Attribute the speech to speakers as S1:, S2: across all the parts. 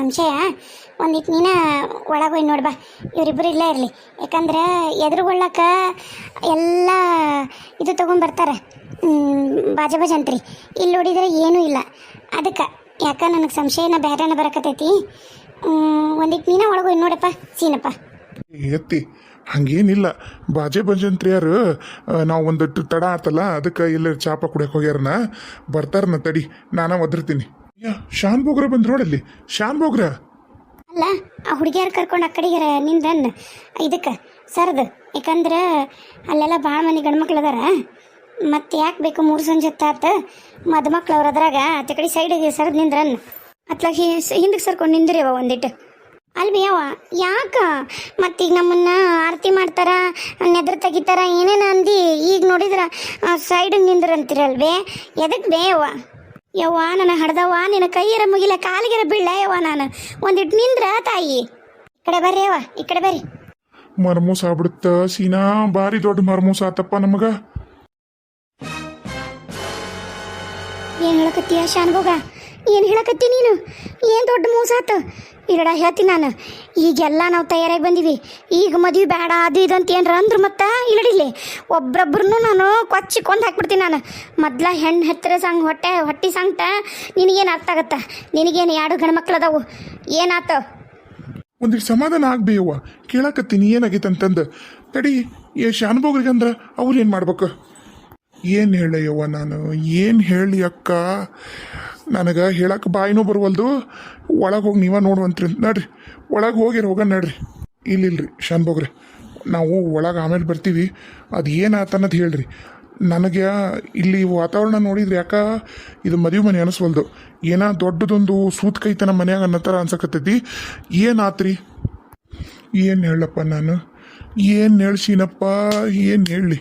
S1: ಸಂಶಯ. ಒಂದಿಟ್ಟು ನೀನ ಒಳಗೆ ಹೋಗಿ ನೋಡ್ಬಾ, ಇವರಿಬ್ಬರು ಇಲ್ಲೇ ಇರಲಿ. ಯಾಕಂದ್ರೆ ಎದುರುಗೊಳ್ಳಕ ಎಲ್ಲ ಇದು ತೊಗೊಂಡ್ಬರ್ತಾರೆ, ಬಾಜ ಭಜಂತ್ರಿ. ಇಲ್ಲಿ ನೋಡಿದ್ರೆ ಏನೂ ಇಲ್ಲ. ಅದಕ್ಕೆ ಯಾಕೆ ನನಗೆ ಸಂಶಯನ ಬೇರೆನ ಬರಕತ್ತೈತಿ. ಒಂದಿಟ್ಟು ನೀನ ಒಳಗೆ ಹೋಗಿ ನೋಡಪ್ಪ ಸೀನಪ್ಪ.
S2: ಎತ್ತಿ ಹಂಗೇನಿಲ್ಲ, ಬಾಜೆ ಭಜಂತ್ರಿಯಾರು ನಾವು ಒಂದಟ್ಟು ತಡ ಆತಲ್ಲ ಅದಕ್ಕೆ ಎಲ್ಲರೂ ಚಾಪ ಕುಡಿಯೋಕೆ ಹೋಗ್ಯಾರನ, ಬರ್ತಾರನ ತಡಿ, ನಾನು ಒದರ್ತೀನಿ. ಶಾನ್ ಬೋಗ್ರ ಬಂದು ನೋಡಲ್ಲಿ, ಶಾನ್ ಬೋಗ್ರ.
S1: ಅಲ್ಲ, ಆ ಹುಡುಗಿಯಾರು ಕರ್ಕೊಂಡು ಆ ಕಡೆಗೆ ನಿಂದ್ರನ್ನ ಇದಕ್ಕೆ ಸರ್ದು. ಯಾಕಂದ್ರೆ ಅಲ್ಲೆಲ್ಲ ಭಾಳ ಮಂದಿ ಗಂಡ್ಮಕ್ಳು ಅದಾರ. ಮತ್ತೆ ಯಾಕೆ ಬೇಕು 3 ಸಂಜೆ ಹೊತ್ತಾತ, ಮದುಮಕ್ಳು ಅವ್ರು ಅದ್ರಾಗ ಆಚೆ ಕಡೆ ಸೈಡಿಗೆ ಸರ್ದು ನಿಂದ್ರನ್ನ. ಅತ್ಲಾಗ ಹಿಂದಕ್ಕೆ ಸರ್ಕೊಂಡು ನಿಂದ್ರಿ ಅವ ಒಂದಿಟ್ಟು. ಅಲ್ವೇ ಅವ ಯಾಕೆ ಮತ್ತೀಗ ನಮ್ಮನ್ನ ಆರತಿ ಮಾಡ್ತಾರ, ನೆದ್ರ ತೆಗಿತಾರ, ಏನೇನು ಅಂದು ಈಗ ನೋಡಿದ್ರೆ ಸೈಡಿಗೆ ನಿಂದ್ರಂತೀರಲ್ವೇ, ಎದಕ್ಕೆ ಬೇ ಯವ್ವ? ಯವ್ವ ನನ್ನ ಹಡ್ದವ್ವ, ನಿನ್ನ ಕೈಯರ ಮುಗಿಲ ಕಾಲಿಗೆರ ಬೀಳ ಯವ್ವ. ನಾನು ಒಂದಿಟ್ಟು ನಿಂದ್ರ ತಾಯಿ. ಈ ಕಡೆ ಬರ್ರಿ ಯವ್ವ, ಈ ಕಡೆ ಬರ್ರಿ.
S2: ಮರ್ಮೂಸ ಆಗ್ಬಿಡುತ್ತ ಸೀನಾ, ಭಾರಿ ದೊಡ್ಡ ಮರ್ಮೂಸ ಆತಪ್ಪ ನಮಗ.
S1: ಏನು ಹೇಳಕತ್ತೀಯ ಶಾನ್ಭೋಗ? ಏನು ಹೇಳಕತ್ತಿ ನೀನು? ಏನು ದೊಡ್ಡ ಮೋಸ ಆತ? ಇರಡ ಹೇಳ್ತೀನಿ ನಾನು. ಈಗೆಲ್ಲ ನಾವು ತಯಾರಾಗಿ ಬಂದೀವಿ. ಈಗ ಮದುವೆ ಬೇಡ ಅದು ಇದು ಅಂತ ಏನ್ರ ಅಂದ್ರು ಮತ್ತೆ ಇಲ್ಲಡಿಲ್ಲಿ ಒಬ್ರೊಬ್ರು ನಾನು ಕೊಂದು ಹಾಕ್ಬಿಡ್ತೀನಿ ನಾನು. ಮೊದ್ಲ ಹೆಣ್ಣು ಹೆತ್ತರ ಸಂಗ್ ಹೊಟ್ಟಿ ಸಂಗಟ ನಿನಗೇನು ಅರ್ಥ ಆಗತ್ತ? ನಿನಗೇನು 2 ಗಂಡು ಮಕ್ಳು ಅದಾವು, ಏನಾತ?
S2: ಒಂದಿಟ್ಟು ಸಮಾಧಾನ ಆಗ್ಬೇಯವ್ವ, ಕೇಳಕತ್ತೀನಿ ಏನಾಗೈತೆ ಅಂತಂದು. ತಡಿ, ಶಾನ್ಭೋಗ್ರಿಗೆ ಅಂದ್ರೆ ಅವ್ರು ಏನು ಮಾಡ್ಬೇಕು? ಏನು ಹೇಳಯ್ಯವ್ವ ನಾನು, ಏನು ಹೇಳಿ ಅಕ್ಕ? ನನಗೆ ಹೇಳಕ್ಕೆ ಬಾಯಿನೂ ಬರುವಲ್ದು. ಒಳಗೆ ಹೋಗಿ ನೀವ ನೋಡುವಂತ್ರಿ. ನಡ್ರಿ ಒಳಗೆ ಹೋಗೋಣ ನಡ್ರಿ. ಇಲ್ಲಿಲ್ರಿ ಶಾನ್ಭೋಗ್ರೆ, ನಾವು ಒಳಗೆ ಆಮೇಲೆ ಬರ್ತೀವಿ. ಅದು ಏನಾತ ಅನ್ನೋದು ಹೇಳ್ರಿ ನನಗೆ. ಇಲ್ಲಿ ವಾತಾವರಣ ನೋಡಿದ್ರಿ ಯಾಕ ಇದು ಮದುವೆ ಮನೆ ಅನಿಸ್ವಲ್ದು. ಏನೋ ದೊಡ್ಡದೊಂದು ಸೂತ್ ಕೈತನ ಮನ್ಯಾಗ ಅನ್ನೋ ಥರ ಅನ್ಸಕತ್ತೈತಿ. ಏನಾತ್ರಿ? ಏನು ಹೇಳಪ್ಪ ನಾನು, ಏನು ಹೇಳ್ಸಿನಪ್ಪ, ಏನು ಹೇಳಲಿ?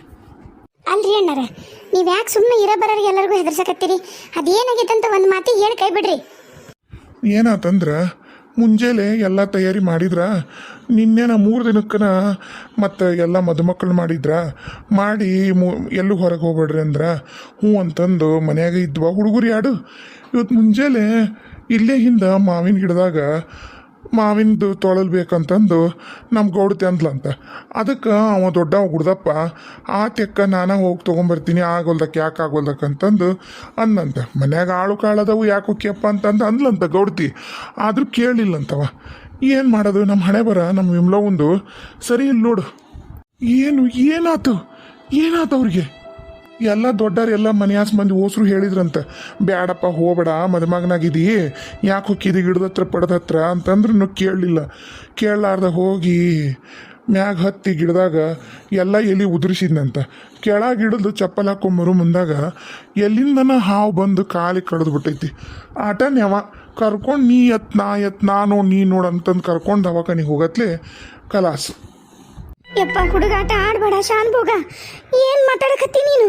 S1: ಅಲ್ರಿ ಅಣ್ಣಾರ, ನೀವು ಯಾಕೆ ಸುಮ್ಮನೆ ಇರೋ ಬರೋರಿಗೆ ಎಲ್ಲರಿಗೂ ಹೆದರ್ಸಕತ್ತೀರಿ? ಅದೇನಾಗೈತೆ ಅಂತ ಒಂದು ಮಾತಿಗೆ ಹೇಳಿ ಕೈ ಬಿಡ್ರಿ.
S2: ಏನಾತಂದ್ರೆ ಮುಂಜಾನೆ ಎಲ್ಲ ತಯಾರಿ ಮಾಡಿದ್ರ, ನಿನ್ನೆನ 3 ದಿನಕ್ಕನ ಮತ್ತು ಎಲ್ಲ ಮದುಮಕ್ಕಳು ಮಾಡಿ ಎಲ್ಲೂ ಹೊರಗೆ ಹೋಗ್ಬೇಡ್ರಿ ಅಂದ್ರೆ ಹ್ಞೂ ಅಂತಂದು ಮನ್ಯಾಗ ಇದ್ವ ಹುಡುಗರು 2. ಇವತ್ತು ಮುಂಜಾನೆ ಇಲ್ಲೇ ಹಿಂದೆ ಮಾವಿನ ಗಿಡದಾಗ ಮಾವಿನದು ತೊಳಲ್ಬೇಕಂತಂದು ನಮ್ಮ ಗೌಡತಿ ಅಂದ್ಲಂತ. ಅದಕ್ಕೆ ಅವ ದೊಡ್ಡವ ಗುಡ್ದಪ್ಪ ಆ ತೆಕ್ಕ ನಾನು ಹೋಗಿ ತೊಗೊಂಬರ್ತೀನಿ, ಆಗೋಲ್ದಕ್ಕೆ ಯಾಕೆ ಆಗೋಲ್ದಕ್ಕೆ ಅಂತಂದು ಅಂದಂತ. ಮನ್ಯಾಗ ಆಳು ಕಾಳದವು ಯಾಕೆ ಹೋಕ್ಯಪ್ಪ ಅಂತಂದು ಅಂದ್ಲಂತ ಗೌಡತಿ. ಆದರೂ ಕೇಳಲಿಲ್ಲಂತವ. ಏನು ಮಾಡೋದು, ನಮ್ಮ ಹಣೆ ಬರ ನಮ್ಮ ವಿಮ್ಲವಂದು ಸರಿ ಇಲ್ಲ ನೋಡು. ಏನಾತು ಅವ್ರಿಗೆ? ಎಲ್ಲ ದೊಡ್ಡರು ಎಲ್ಲ ಮನೆಯಾಸ್ ಮಂದಿ ಓಸರು ಹೇಳಿದ್ರಂತ, ಬ್ಯಾಡಪ್ಪ ಹೋಗಬೇಡ ಮದುಮಗನಾಗಿದ್ದೀ, ಯಾಕೆ ಹೊಕ್ಕಿದಿ ಗಿಡದ ಹತ್ರ ಪಡೆದ ಹತ್ರ ಅಂತಂದ್ರೂ ಕೇಳಲಾರ್ದ ಹೋಗಿ ಮ್ಯಾಗ ಹತ್ತಿ ಗಿಡದಾಗ ಎಲ್ಲ ಎಲ್ಲಿ ಉದುರಿಸಿದ್ನಂತ. ಕೆಳಗಿಡಿದು ಚಪ್ಪಲ್ ಹಾಕೊಂಬರು ಮುಂದಾಗ ಎಲ್ಲಿಂದನ ಹಾವು ಬಂದು ಕಾಲಿಗೆ ಕಡ್ದು ಬಿಟ್ಟೈತಿ. ಆಟನ್ಯವ ಕರ್ಕೊಂಡು ನೀ ನಾನು ನೀ ನೋಡು ಅಂತಂದು ಕರ್ಕೊಂಡು ದವಾಖಾನಿಗೆ ಹೋಗತ್ಲೆ ಕಲಾಸು.
S1: ಯಪ್ಪ ಹುಡುಗಾಟ ಆಡ್ಬೇಡ ಶಾನ್ಭೋಗ. ಏನು ಮಾತಾಡಕತ್ತಿ ನೀನು?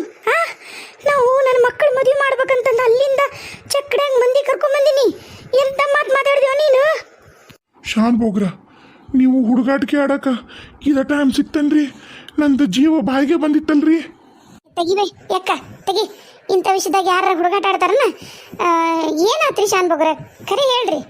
S1: ನಾವು ನನ್ನ ಮಕ್ಕಳು ಮದುವೆ ಮಾಡ್ಬೇಕಂತಂದು ಅಲ್ಲಿಂದ ಚಕ್ಕಡ್ಯಾಂಗ ಮಂದಿ ಕರ್ಕೊಂಬಂದಿನಿ. ಎಂತ ಮಾತಾಡಿದ್ಯೋ ನೀನು?
S2: ಶಾನ್ಭೋಗ್ರ, ನೀವು ಹುಡುಗಾಟಿಕೆ ಆಡಕ ಇದ ಟೈಮ್ ಸಿಕ್ತನ್ರಿ? ನಂದು ಜೀವ ಬಾಯಿಗೆ ಬಂದಿತ್ತಲ್ರಿ.
S1: ತೆಗಿಬೇ ಯಾಕ ತೆಗಿ. ಇಂಥ ವಿಷಯದಾಗ ಯಾರ ಹುಡುಗಾಟ ಆಡ್ತಾರನ? ಏನಾತ್ರಿ ಶಾನ್ಭೋಗ್ರ? ಖರೆ ಹೇಳ್ರಿ.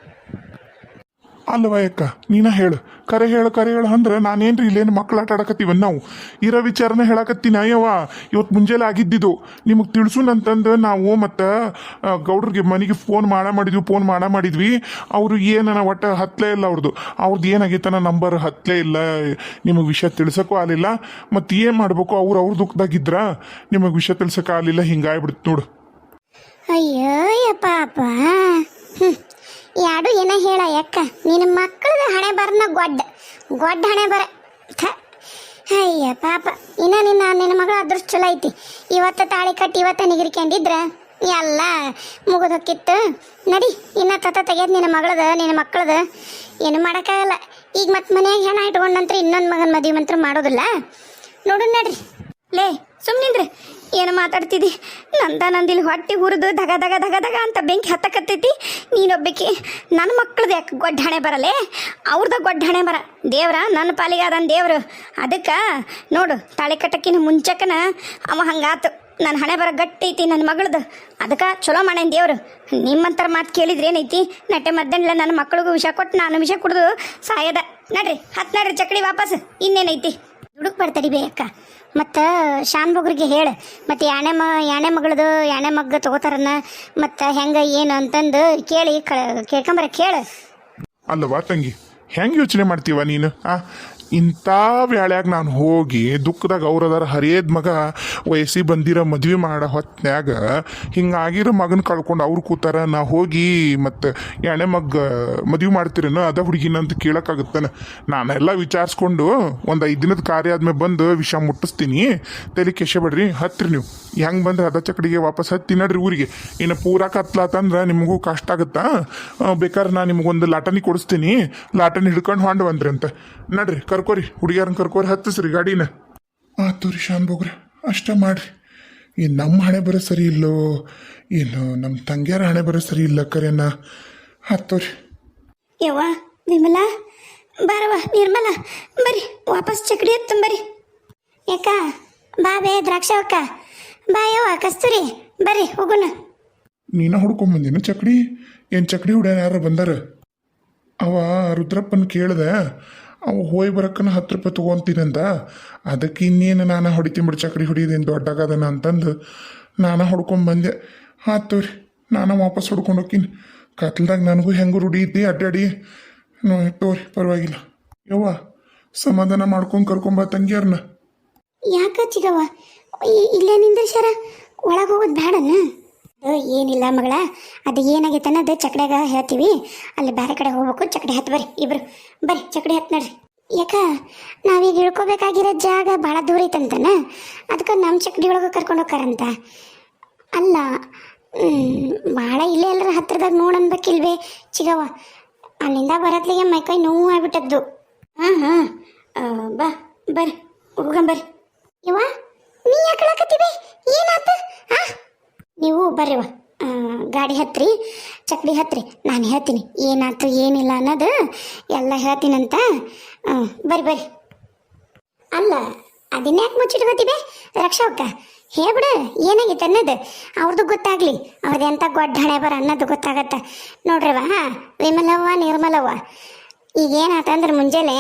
S2: ಅಲ್ವ ಯಾಕ ನೀನ ಹೇಳು, ಕರೆ ಹೇಳು ಅಂದ್ರೆ ನಾನೇನ್ರಿ ಇಲ್ಲೇನು ಮಕ್ಕಳು ಆಟ ಆಡಕತ್ತೀವ ನಾವು? ಇರೋ ವಿಚಾರನ ಹೇಳಕತ್ತೀನಿ. ಅಯ್ಯವ್ವ ಇವತ್ತು ಮುಂಜಾನೆ ಆಗಿದ್ದಿದ್ದು ನಿಮಗೆ ತಿಳಿಸುನಂತಂದು ನಾವು ಮತ್ತು ಗೌಡ್ರಿಗೆ ಮನೆಗೆ ಫೋನ್ ಮಾಡಿದ್ವಿ. ಅವರು ಏನನ ಒಟ್ಟು ಹತ್ತಲೇ ಇಲ್ಲ. ಅವ್ರದ್ದು ಏನಾಗೈತನ ನಂಬರ್ ಹತ್ತಲೇ ಇಲ್ಲ. ನಿಮಗೆ ವಿಷಯ ತಿಳ್ಸೋಕ್ಕೂ ಆಗಲಿಲ್ಲ. ಮತ್ತು ಏನು ಮಾಡಬೇಕು, ಅವ್ರ ದುಃಖದಾಗಿದ್ರ ನಿಮಗೆ ವಿಷಯ ತಿಳ್ಸೋಕೆ ಆಗಲಿಲ್ಲ. ಹಿಂಗಾಗ್ಬಿಡ್ತು ನೋಡು.
S1: ಅಯ್ಯೋ ಪಾಪ. ಯಾಡು ಏನ ಹೇಳ ಯಾಕ? ನಿನ್ನ ಮಕ್ಕಳದ ಹಣೆ ಬರನ ಗೊಡ್ಡ ಹಣೆ ಬರ. ಅಯ್ಯ ಪಾಪ. ನಿನ್ನ ಮಗಳು ಅದೃಷ್ಟ ಚಲೋ ಐತಿ. ಇವತ್ತು ತಾಳಿ ಕಟ್ಟಿ ಇವತ್ತು ನಿಗಿರ್ಕೊಂಡಿದ್ರ ಎಲ್ಲ ಮುಗಿದು ಹೊಕ್ಕಿತ್ತು. ನಡಿ, ಇನ್ನ ತೆಗೆದು ನಿನ್ನ ಮಕ್ಕಳದ ಏನು ಮಾಡೋಕ್ಕಾಗಲ್ಲ. ಈಗ ಮತ್ತೆ ಮನೆಯಾಗ ಹೆಣ ಇಟ್ಕೊಂಡಂತ್ರ ಇನ್ನೊಂದು ಮಗನ ಮದುವೆ ಮಂತ್ರ ಮಾಡೋದಿಲ್ಲ. ನೋಡು ನಡ್ರಿ. ಲೇ ಸುಮ್ಮನಿಂದ್ರೆ ಏನು ಮಾತಾಡ್ತಿದ್ದಿ? ನಂದಿಲ್ಲಿ ಹೊಟ್ಟೆ ಹುರಿದು ದಗ ದಗ ದಗ ದಗ ಅಂತ ಬೆಂಕಿ ಹತ್ತಕತ್ತೈತಿ. ನೀನೊಬ್ಬಕ್ಕೆ ನನ್ನ ಮಕ್ಕಳದ್ದು ಯಾಕೆ ಗೊಡ್ಡ ಹಣೆ ಬರಲೇ? ಅವ್ರದ್ದು ಗೊಡ್ಡ ಹಣೆ ಬರ. ದೇವ್ರ ನನ್ನ ಪಾಲಿಗೆ ಅದನ್ ದೇವ್ರು. ಅದಕ್ಕೆ ನೋಡು, ತಾಳಿ ಕಟ್ಟಕ್ಕಿನ ಮುಂಚಕನ ಅವ ಹಂಗಾತು.
S3: ನನ್ನ ಹಣೆ ಬರ ಗಟ್ಟಿ ಐತಿ ನನ್ನ ಮಗಳದು. ಅದಕ್ಕೆ ಚಲೋ ಮಾಡೇನ್ ದೇವ್ರು. ನಿಮ್ಮಂತರ ಮಾತು ಕೇಳಿದ್ರೆ ಏನೈತಿ, ನಟ್ಟೆ ಮಧ್ಯಾಹ್ನ ನನ್ನ ಮಕ್ಕಳಿಗೂ ವಿಷ ಕೊಟ್ಟು ನಾನು ವಿಷ ಕುಡಿದು ಸಾಯದ. ನಡ್ರಿ ನಡ್ರಿ ಚಕಡಿ ವಾಪಸ್. ಇನ್ನೇನೈತಿ
S1: ದುಡುಕ್ ಬರ್ತಾಡಿ ಬೇ ಅಕ್ಕ. ಮತ್ತು ಶಾನ್ ಬೊಗ್ರಿಗೆ ಹೇಳು, ಮತ್ತು ಯಾಣೆ ಮಗಳದು ಯಾಣೆ ಮಗ್ಗ ತಗೋತಾರನ್ನ, ಮತ್ತು ಹೆಂಗೆ ಏನು ಅಂತಂದು ಕೇಳಿ ಕೇಳ್ಕೊಂಬರ ಕೇಳು.
S2: ಅಲ್ಲವಾ ತಂಗಿ, ಹೆಂಗೆ ಯೋಚನೆ ಮಾಡ್ತೀವ ನೀನು? ಇಂಥ ವೇಳ್ಯಾಗ ನಾನು ಹೋಗಿ ದುಃಖದಾಗ ಅವ್ರದಾರ ಹರಿಯದ ಮಗ ವಯಸ್ಸಿ ಬಂದಿರೋ ಮದ್ವೆ ಮಾಡೋ ಹೊತ್ನ್ಯಾಗ ಹಿಂಗಾಗಿರೋ ಮಗನ ಕಳ್ಕೊಂಡು ಅವ್ರು ಕೂತಾರ. ನಾ ಹೋಗಿ ಮತ್ತು ಎಣ್ಣೆ ಮದುವೆ ಮಾಡ್ತೀರೇನೋ ಅದ ಹುಡುಗಿನ ಅಂತ ಕೇಳೋಕ್ಕಾಗುತ್ತಾನೆ. ನಾನೆಲ್ಲ ವಿಚಾರಿಸ್ಕೊಂಡು ಒಂದು 5 ದಿನದ ಕಾರ್ಯ ಆದ್ಮೇಲೆ ಬಂದು ವಿಷಯ ಮುಟ್ಟಿಸ್ತೀನಿ. ತಲೆ ಕೆಶಬೇಡ್ರಿ, ಹತ್ತಿರಿ ನೀವು. ಹೆಂಗೆ ಬಂದ್ರೆ ಅದ ಚಕಡಿಗೆ ವಾಪಸ್ ಹತ್ತಿ ನಡ್ರಿ ಊರಿಗೆ. ಇನ್ನು ಪೂರಾ ಕತ್ಲಾತಂದ್ರೆ ನಿಮಗೂ ಕಷ್ಟ ಆಗುತ್ತಾ? ಬೇಕಾದ್ರೆ ನಾನು ನಿಮಗೊಂದು ಲಾಟನಿ ಕೊಡಿಸ್ತೀನಿ, ಲಾಟನಿ ಹಿಡ್ಕೊಂಡು ಹೊಂಡು ಬಂದ್ರಿ ಅಂತ. ನಡ್ರಿ ಕರ್ಕೋರಿ, ಹುಡುಗಿಯರನ್ನ ಕರ್ಕೋರಿ, ಹತ್ತಿಸ್ರಿ ಗಾಡಿನ. ಆತು ರೀ ಶಾನ್ ಬೋಗ್ರೆ, ಅಷ್ಟ ಮಾಡ್ರಿ. ಏನು ನಮ್ಮ ಹಣೆ ಬರೋ ಸರಿ ಇಲ್ಲೋ ಏನು ನಮ್ಮ ತಂಗಿಯರ ಹಣೆ ಬರೋ ಸರಿ ಇಲ್ಲ ಕರೆನ. ಹತ್ತೋರಿ.
S3: ಯವ್ವ ವಿಮಲಾ, ಬಾರವ್ವ ನಿರ್ಮಲ, ಬರ್ರಿ ವಾಪಸ್ ಚಕಡಿ ಹತ್ತು ಬರ್ರಿ.
S1: ಯಾಕ ಬಾ ಬೇ ದ್ರಾಕ್ಷವಕ್ಕ, ಬಾ ಯವ್ವ ಕಸ್ತೂರಿ, ಬರ್ರಿ ಹೋಗೋಣ.
S2: ನೀನ ಹುಡ್ಕೊಂಬಂದಿನ ಚಕಡಿ? ಏನು ಚಕಡಿ ಹುಡ್ಯಾನ ಯಾರು ಬಂದಾರ? ಅವ ರುದ್ರಪ್ಪನ ಕೇಳ್ದೆ, ಅವ ಹೋಯ್ ಬರಕ್ಕನ 10 ರೂಪಾಯಿ ತೊಗೊಂತೀನಂದ. ಅದಕ್ಕೆ ಇನ್ನೇನು ನಾನು ಹೊಡಿತೀನಿ ಬಿಡು, ಚಕಡಿ ಹೊಡಿಯೋದೇನು ದೊಡ್ಡಾಗದನ ಅಂತಂದು ನಾನು ಹೊಡ್ಕೊಂಬಂದೆ. ಆತೋರಿ, ನಾನು ವಾಪಸ್ ಹೊಡ್ಕೊಂಡು ಹೋಗ್ತೀನಿ. ಕತ್ಲದಾಗ ನನಗೂ ಹೆಂಗೂ ರೂಢಿ ಐತಿ ಅಡ್ಡಾಡಿ. ತೋರಿ ಪರವಾಗಿಲ್ಲ. ಯವ್ವ ಸಮಾಧಾನ ಮಾಡ್ಕೊಂಡು ಕರ್ಕೊಂಬ ತಂಗಿಯರ್ನ.
S1: ಯಾಕ ಚಿಗವ್ವ ಇಲ್ಲೇ ನಿಂದ್ರಶಾರ, ಒಳಗೆ ಹೋಗೋದು ಬೇಡನ? ಏನಿಲ್ಲ ಮಗಳ, ಅದು ಏನಾಗೈತೆ ಅನ್ನೋದು ಚಕಡ್ಯಾಗ ಹೇಳ್ತೀವಿ. ಅಲ್ಲಿ ಬೇರೆ ಕಡೆ ಹೋಗ್ಬೇಕು. ಚಕಡಿ ಹತ್ತು ಬರ್ರಿ ಇಬ್ರು, ಬರ್ರಿ ಚಕಡಿ ಹತ್ತು ನಡ್ರಿ. ಯಾಕ ನಾವೀಗ ಇಳ್ಕೋಬೇಕಾಗಿರೋ ಜಾಗ ಭಾಳ ದೂರ ಐತಂತನ, ಅದಕ್ಕೆ ನಮ್ಮ ಚಕಡಿ ಒಳಗೆ ಕರ್ಕೊಂಡು ಹೋಗ್ತಾರಂತ. ಅಲ್ಲ ಭಾಳ ಇಲ್ಲೇ ಎಲ್ಲರ ಹತ್ರದಾಗ ನೋಡನ್ಬೇಕಿಲ್ವೇ ಚಿಗವ್ವ? ಅಲ್ಲಿಂದ ಬರತ್ಲಿಗೆ ಮೈಕೈ ನೋವು ಆಗ್ಬಿಟ್ಟದ್ದು.
S3: ಹಾಂ ಬಾ ಬರ್ರಿ ಹೋಗಂಬರ್ರಿ.
S1: ಯವ್ವ ನೀ ಯಾಕೆ ಹೇಳಕತ್ತೀವಿ? ಏನಾತ? ನೀವು ಬರ್ರಿವ, ಗಾಡಿ ಹತ್ರಿ, ಚಕಡಿ ಹತ್ರಿ, ನಾನು ಹೇಳ್ತೀನಿ ಏನಾಯ್ತು ಏನಿಲ್ಲ ಅನ್ನೋದು ಎಲ್ಲ ಹೇಳ್ತೀನಂತ. ಬರ್ರಿ ಬರ್ರಿ. ಅಲ್ಲ ಅದನ್ಯಾಕೆ ಮುಚ್ಚಿಟ್ಕೋತೀವಿ ರಕ್ಷಾವಕ್ಕ? ಹೇಳ್ಬಿಡು ಏನಾಗಿತ್ತು ಅನ್ನೋದು, ಅವ್ರದ್ದು ಗೊತ್ತಾಗ್ಲಿ, ಅವ್ರದ್ದು ಎಂಥ ಗೊಡ್ಡ ಹಣೆ ಬರ ಅನ್ನೋದು ಗೊತ್ತಾಗತ್ತ. ನೋಡ್ರಿವ ವಿಮಲವ್ವ ನಿರ್ಮಲವ್ವ, ಈಗೇನಾತಂದ್ರೆ ಮುಂಜಾನೆ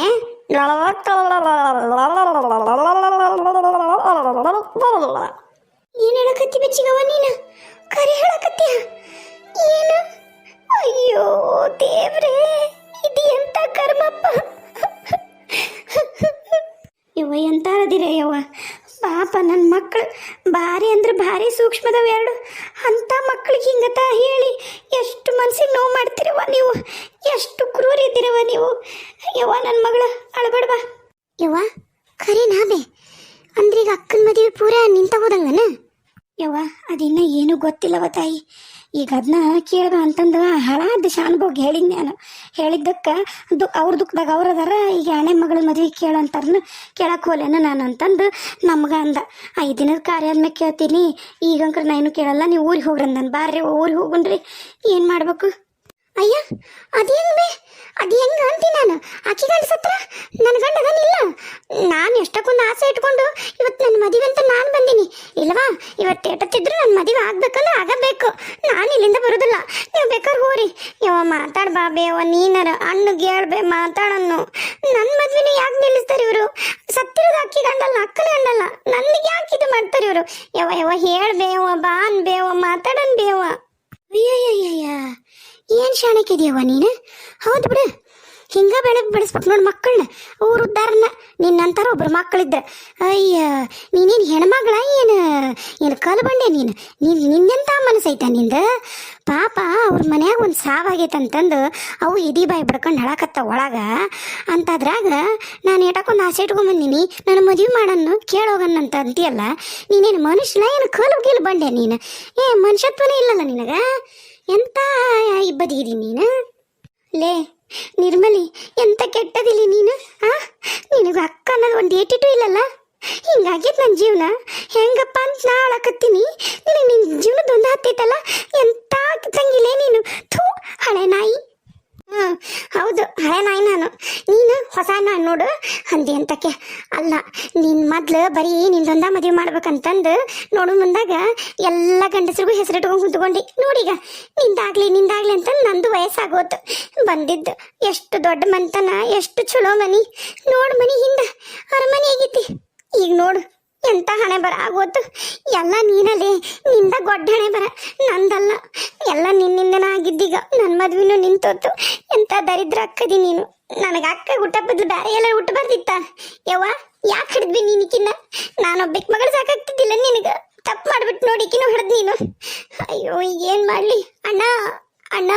S1: ಏನು ಹೇಳಕತ್ತಿ ಬೆಚ್ಚಿಗವ್ವ ನೀನು? ಕರೆ ಹೇಳಕತ್ತೀಯ ಏನು? ಅಯ್ಯೋ ದೇವ್ರೇ, ಇದು ಎಂತ ಕರ್ಮಪ್ಪ.
S3: ಯವ್ವ ಎಂತಾರದಿರ ಯವ್ವ, ಪಾಪ ನನ್ನ ಮಕ್ಕಳು ಭಾರಿ ಅಂದ್ರೆ ಭಾರಿ ಸೂಕ್ಷ್ಮದವ ಎರಡು. ಅಂಥ ಮಕ್ಳಿಗೆ ಹಿಂಗತ ಹೇಳಿ ಎಷ್ಟು ಮನ್ಸಿಗೆ ನೋವು ಮಾಡ್ತೀರವ ನೀವು, ಎಷ್ಟು ಕ್ರೂರ ಇದ್ದೀರವ ನೀವು. ಯವ್ವ ನನ್ನ ಮಗಳು ಅಳಬಡ್ಬಾ.
S1: ಯವ್ವ ಖರೆ ನಾಬೆ ಅಂದ್ರೆ ಈಗ ಅಕ್ಕನ ಮದುವೆ ಪೂರ ನಿಂತ ಹೋದಂಗನ?
S3: ಯವ್ವ ಅದಿನ್ನ ಏನೂ ಗೊತ್ತಿಲ್ಲವ ತಾಯಿ. ಈಗ ಅದನ್ನ ಕೇಳ್ದ ಅಂತಂದು ಹಳಾದ ಶಾನ್ಭೋಗ್ ಹೇಳಿದ್ ನಾನು. ಹೇಳಿದ್ದಕ್ಕೆ ಅವ್ರ ದುಃಖದಾಗ ಅವ್ರದಾರ, ಈಗ ಹಣೆ ಮಗಳ ಮದುವೆ ಕೇಳಂತಾರನ ಕೇಳಕ್ಕೆ ಹೋಲೇನ ನಾನು ಅಂತಂದು ನಮ್ಗೆ ಅಂದ. 5 ದಿನದ ಕಾರ್ಯ ಆದ್ಮೇಲೆ ಕೇಳ್ತೀನಿ, ಈಗಂಕ್ರೆ ನಾನು ಕೇಳಲ್ಲ, ನೀವು ಊರಿಗೆ ಹೋಗ್ರಿ ನಾನು. ಬಾರ್ರಿ ಊರಿಗೆ ಹೋಗುಣ್ರಿ. ಏನು ಮಾಡ್ಬೇಕು?
S1: ಅಯ್ಯ ಅದು ಹೆಂಗೆ ಅದು ಹೆಂಗೆ ಅಂತೀನಿ ನಾನು? ಆಕಿ ಗಂಡ ಸತ್ರ ನನ್ನ ಗಂಡ ಅದನ್ನಿಲ್ಲ. ನಾನು ಎಷ್ಟಕ್ಕೊಂದು ಆಸೆ ಇಟ್ಕೊಂಡು ಇವತ್ತು ನನ್ನ ಮದುವೆ ಅಂತ ನಾನು ಬಂದೀನಿ ಇಲ್ವಾ? ಇವತ್ತು ಎಟ್ಟತ್ತಿದ್ರು ನನ್ನ ಮದುವೆ ಆಗ್ಬೇಕಂದ್ರೆ ಆಗಬೇಕು. ನಾನು ಇಲ್ಲಿಂದ ಬರೋದಿಲ್ಲ. ನೀವು ಬೇಕಾದ್ರೆ ಹೋರಿ. ಯವ್ವ ಮಾತಾಡ್ಬಾ ಬೇವ, ನೀನಾರ ಅಣ್ಣಗೆ ಹೇಳ್ಬೇ ಮಾತಾಡನ್ನು. ನನ್ನ ಮದುವೆನ ಯಾಕೆ ನಿಲ್ಲಿಸ್ತಾರೆ ಇವರು? ಸತ್ತಿರೋದು ಅಕ್ಕಿ ಗಂಡಲ್ಲ, ಅಕ್ಕನ ಗಂಡಲ್ಲ, ನನಗೆ ಯಾಕೆ ಇದು ಮಾಡ್ತಾರೆ ಇವರು? ಯವ್ವ ಹೇಳ್ಬೇವ, ಬಾ ಅನ್ಬೇವ, ಮಾತಾಡನ್ ಬೇವ. ಅಯ್ಯಯ್ಯಯ್ಯ ಏನು ಶಾಣಕ್ಕಿದೆಯವ್ವ ನೀನು? ಹೌದು ಬಿಡು, ಹಿಂಗೆ ಬೆಳೆಸ್ಬೇಕು ನೋಡಿ ಮಕ್ಕಳನ್ನ, ಅವ್ರ ಉದ್ದಾರನ. ನಿನ್ನಂತಾರ ಒಬ್ರು ಮಕ್ಕಳಿದ್ರೆ ಅಯ್ಯ ನೀನೇನು ಹೆಣ್ಮಗಳ ಏನು ಕಲ್ಲು ಬಂಡೆ ನೀನು? ನಿನ್ನೆಂತ ಮನಸ್ಸೈತ ನಿಂದ? ಪಾಪ ಅವ್ರ ಮನ್ಯಾಗ ಒಂದು ಸಾವಾಗೈತಂತಂದು ಅವು ಇದಿ ಬಾಯಿ ಬಿಡ್ಕೊಂಡು ಹೇಳಕತ್ತ ಒಳಗ. ಅಂತಾದ್ರಾಗ ನಾನು ಏಟಕ್ಕೊಂದು ಆಸೆ ಇಟ್ಕೊಂಬಂದಿನಿ, ನನ್ನ ಮದುವೆ ಮಾಡನ್ನು ಕೇಳೋಗನ್ನಂತ ಅಂತೀಯಲ್ಲ. ನೀನೇನು ಮನುಷ್ಯನ ಏನು ಕಲ್ಲು ಬಂಡೆ ನೀನು? ಮನುಷ್ಯತ್ವನೇ ಇಲ್ಲಲ್ಲ ನಿನಗ? ಎಂತ ಇಬ್ಬದಿಗಿದಿ ನೀನು? ಲೇ ನಿರ್ಮಲಿ, ಎಂತ ಕೆಟ್ಟದಿಲ್ಲಿ ನೀನು. ನಿನಗೆ ಅಕ್ಕ ಅನ್ನೋದು ಒಂದು ಏಟಿಟು ಇಲ್ಲಲ್ಲ. ಹಿಂಗಾಗಿತ್ತು ನನ್ನ ಜೀವನ. ಹೆಂಗಪ್ಪ ಅಂತ ನಾ ಆಳಕತ್ತೀನಿ, ನಿನಗೆ ನಿನ್ನ ಜೀವನದ ಒಂದು ಹತ್ತೈತಲ್ಲ. ಎಂತ ತಂಗಿಲೇ ನೀನು? ಥೂ ಹಳೆ ನಾಯಿ. ಹೌದು ಹಳೆ ನಾಯಿ ನಾನು, ನೀನು ಹೊಸ ನಾಯಿ ನೋಡು ಅಂದಿ ಅಂತಕ್ಕೆ. ಅಲ್ಲ ನಿನ್ ಮೊದ್ಲು ಬರೀ ನಿಂದೊಂದ ಮದುವೆ ಮಾಡ್ಬೇಕಂತಂದು ನೋಡು ಮುಂದಾಗ ಎಲ್ಲ ಗಂಡಸರಿಗೂ ಹೆಸರಿಟ್ಕೊಂಡು ಕುಂತ್ಕೊಂಡಿ. ನೋಡೀಗ ನಿಂದಾಗ್ಲಿ ಅಂತ ನಂದು ವಯಸ್ಸಾಗೋತು ಬಂದಿದ್ದು. ಎಷ್ಟು ದೊಡ್ಡ ಮನ್ತನ, ಎಷ್ಟು ಚಲೋ ಮನಿ. ನೋಡು ಮನಿ ಹಿಂದ ಅರಮನೆ ಆಗೈತಿ. ಈಗ ನೋಡು ಎಂತ ಹಣೆ ಬರ ಆಗೋತು. ಎಲ್ಲ ನೀನಲ್ಲಿ, ನಿಂದ ಗೊಡ್ಡ ಹಣೆ ಬರ, ನಂದಲ್ಲ. ಎಲ್ಲ ನಿನ್ನಿಂದನ ಆಗಿದ್ದೀಗ. ನನ್ನ ಮದ್ವಿನೂ ನಿಂತೋತು. ಎಂತ ದರಿದ್ರ ಅಕ್ಕದಿ ನೀನು. ನನಗೆ ಅಕ್ಕ ಹುಟ್ಟಪ್ಪದ್ದು ಬೇರೆ ಎಲ್ಲ ಹುಟ್ಟಬಾರ್ದಿತ್ತ? ಯವ್ವ ಯಾಕೆ ಹಿಡಿದ್ವಿ ನೀನಿಕಿನ್ನ? ನಾನೊಬ್ಬಕ್ಕೆ ಮಗಳು ಸಾಕಾಗ್ತಿದ್ದಿಲ್ಲ ನಿನಗೆ. ತಪ್ಪು ಮಾಡ್ಬಿಟ್ಟು ನೋಡಿಕಿನೂ ಹಿಡ್ದು ನೀನು. ಅಯ್ಯೋ ಏನ್ ಮಾಡ್ಲಿ? ಅಣ್ಣ ಅಣ್ಣ